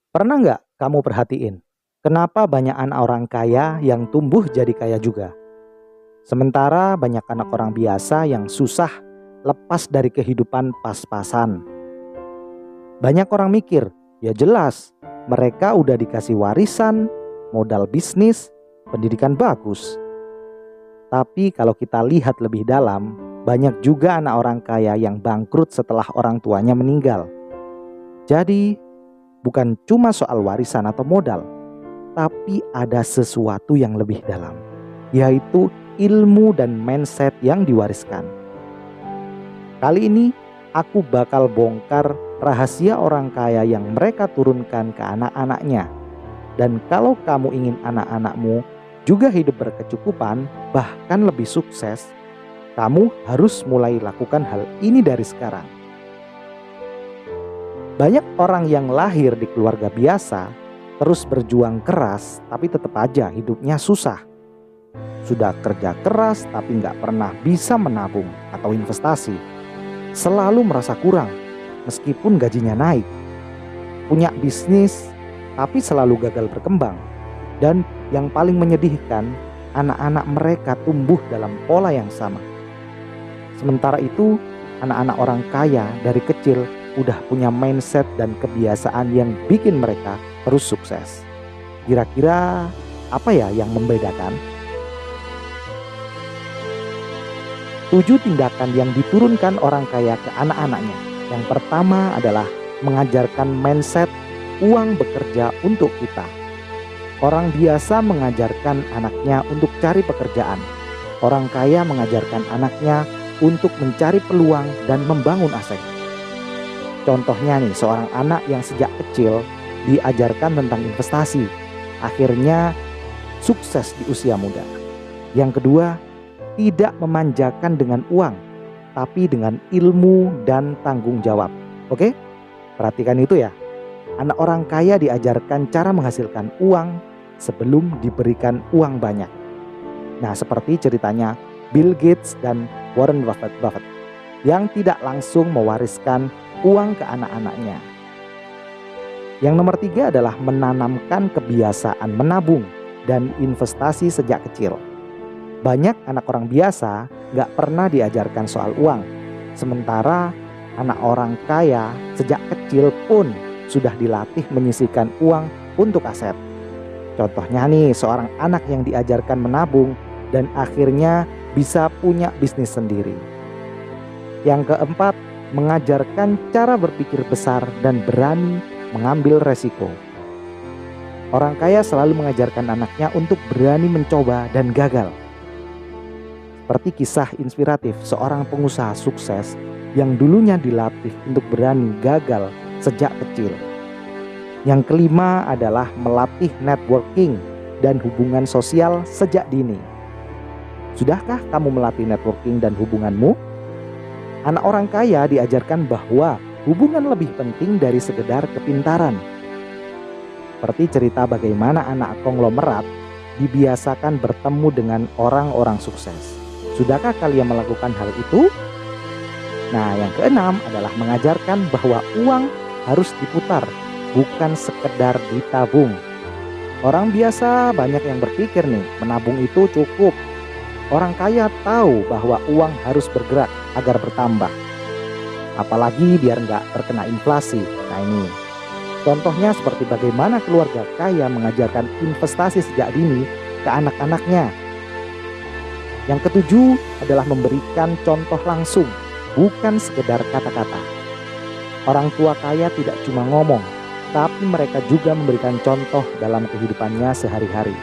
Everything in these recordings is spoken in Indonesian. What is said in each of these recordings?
Pernah nggak kamu perhatiin, kenapa banyak anak orang kaya yang tumbuh jadi kaya juga? Sementara banyak anak orang biasa yang susah lepas dari kehidupan pas-pasan. Banyak orang mikir, ya jelas, mereka udah dikasih warisan, modal bisnis, pendidikan bagus. Tapi kalau kita lihat lebih dalam, banyak juga anak orang kaya yang bangkrut setelah orang tuanya meninggal. Jadi, bukan cuma soal warisan atau modal, tapi ada sesuatu yang lebih dalam, yaitu ilmu dan mindset yang diwariskan. Kali ini aku bakal bongkar rahasia orang kaya yang mereka turunkan ke anak-anaknya. Dan kalau kamu ingin anak-anakmu juga hidup berkecukupan, bahkan lebih sukses, kamu harus mulai lakukan hal ini dari sekarang. Banyak orang yang lahir di keluarga biasa terus berjuang keras, tapi tetap aja hidupnya susah. Sudah kerja keras tapi nggak pernah bisa menabung atau investasi. Selalu merasa kurang meskipun gajinya naik. Punya bisnis tapi selalu gagal berkembang. Dan yang paling menyedihkan, anak-anak mereka tumbuh dalam pola yang sama. Sementara itu, anak-anak orang kaya dari kecil udah punya mindset dan kebiasaan yang bikin mereka terus sukses. Kira-kira apa ya yang membedakan? 7 tindakan yang diturunkan orang kaya ke anak-anaknya. Yang pertama adalah mengajarkan mindset uang bekerja untuk kita. Orang biasa mengajarkan anaknya untuk cari pekerjaan. Orang kaya mengajarkan anaknya untuk mencari peluang dan membangun aset. Contohnya nih, seorang anak yang sejak kecil diajarkan tentang investasi, akhirnya sukses di usia muda. Yang kedua, tidak memanjakan dengan uang, tapi dengan ilmu dan tanggung jawab. Oke? Perhatikan itu ya. Anak orang kaya diajarkan cara menghasilkan uang sebelum diberikan uang banyak. Nah, seperti ceritanya Bill Gates dan Warren Buffett yang tidak langsung mewariskan uang ke anak-anaknya. Yang nomor 3 adalah menanamkan kebiasaan menabung dan investasi sejak kecil. Banyak anak orang biasa gak pernah diajarkan soal uang. Sementara anak orang kaya sejak kecil pun sudah dilatih menyisihkan uang untuk aset. Contohnya nih, seorang anak yang diajarkan menabung dan akhirnya bisa punya bisnis sendiri. Yang keempat, mengajarkan cara berpikir besar dan berani mengambil resiko. Orang kaya selalu mengajarkan anaknya untuk berani mencoba dan gagal. Seperti kisah inspiratif seorang pengusaha sukses yang dulunya dilatih untuk berani gagal sejak kecil. Yang kelima adalah melatih networking dan hubungan sosial sejak dini. Sudahkah kamu melatih networking dan hubunganmu? Anak orang kaya diajarkan bahwa hubungan lebih penting dari sekedar kepintaran. Seperti cerita bagaimana anak konglomerat dibiasakan bertemu dengan orang-orang sukses. Sudahkah kalian melakukan hal itu? Nah, yang keenam adalah mengajarkan bahwa uang harus diputar, bukan sekedar ditabung. Orang biasa banyak yang berpikir nih, menabung itu cukup. Orang kaya tahu bahwa uang harus bergerak agar bertambah. Apalagi biar nggak terkena inflasi. Nah ini, contohnya seperti bagaimana keluarga kaya mengajarkan investasi sejak dini ke anak-anaknya. Yang ketujuh adalah memberikan contoh langsung, bukan sekedar kata-kata. Orang tua kaya tidak cuma ngomong, tapi mereka juga memberikan contoh dalam kehidupannya sehari-hari.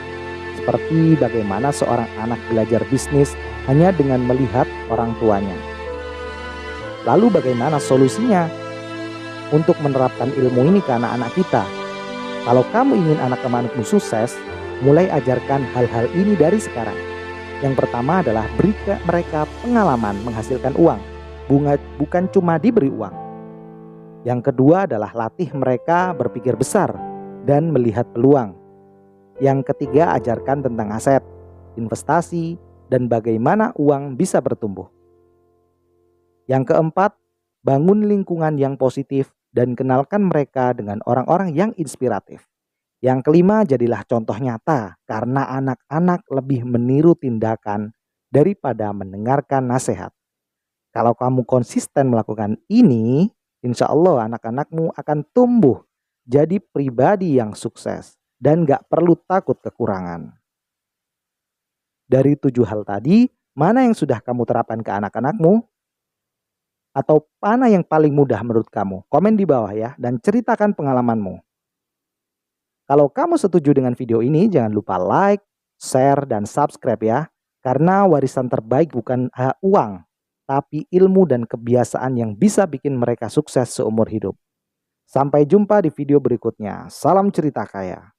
Seperti bagaimana seorang anak belajar bisnis hanya dengan melihat orang tuanya. Lalu bagaimana solusinya untuk menerapkan ilmu ini ke anak-anak kita? Kalau kamu ingin anak-anakmu sukses, mulai ajarkan hal-hal ini dari sekarang. Yang pertama adalah beri mereka pengalaman menghasilkan uang, bukan cuma diberi uang. Yang kedua adalah latih mereka berpikir besar dan melihat peluang. Yang ketiga, ajarkan tentang aset, investasi, dan bagaimana uang bisa bertumbuh. Yang keempat, bangun lingkungan yang positif dan kenalkan mereka dengan orang-orang yang inspiratif. Yang kelima, jadilah contoh nyata karena anak-anak lebih meniru tindakan daripada mendengarkan nasihat. Kalau kamu konsisten melakukan ini, insya Allah anak-anakmu akan tumbuh jadi pribadi yang sukses dan gak perlu takut kekurangan. Dari 7 hal tadi, mana yang sudah kamu terapkan ke anak-anakmu? Atau mana yang paling mudah menurut kamu? Komen di bawah ya dan ceritakan pengalamanmu. Kalau kamu setuju dengan video ini, jangan lupa like, share, dan subscribe ya. Karena warisan terbaik bukan uang, tapi ilmu dan kebiasaan yang bisa bikin mereka sukses seumur hidup. Sampai jumpa di video berikutnya. Salam cerita kaya.